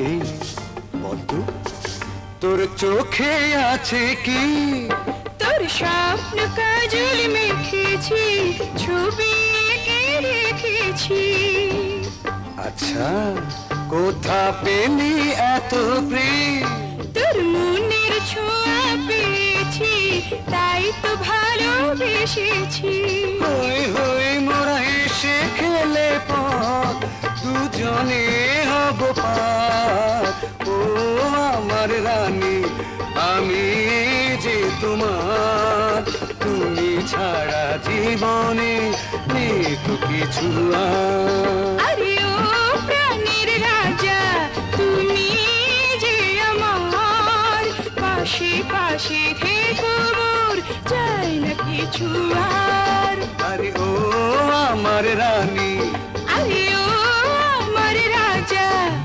এই পদ্ম, তোর চোখে আছে কি? তোর স্বপ্ন কাজল মেখেছি, ছবি এঁকে রেখেছি। আচ্ছা, কোথা পেলি এত প্রেম? তোর মনের ছোঁয়া পেয়েছি, তাই তো ভালোবেসেছি। হই হই মোরা এসে খেলে পথ, দুজনে হব পার। ও আমার রানী, আমি যে তোমার, তুমি ছাড়া জীবনে নেই তো কিছু আর। আরে ও প্রাণের রাজা, তুমি যে আমার, পাশে পাশে থেকো মোর, চাই না কিছু আর। আরে ও আমার রানী,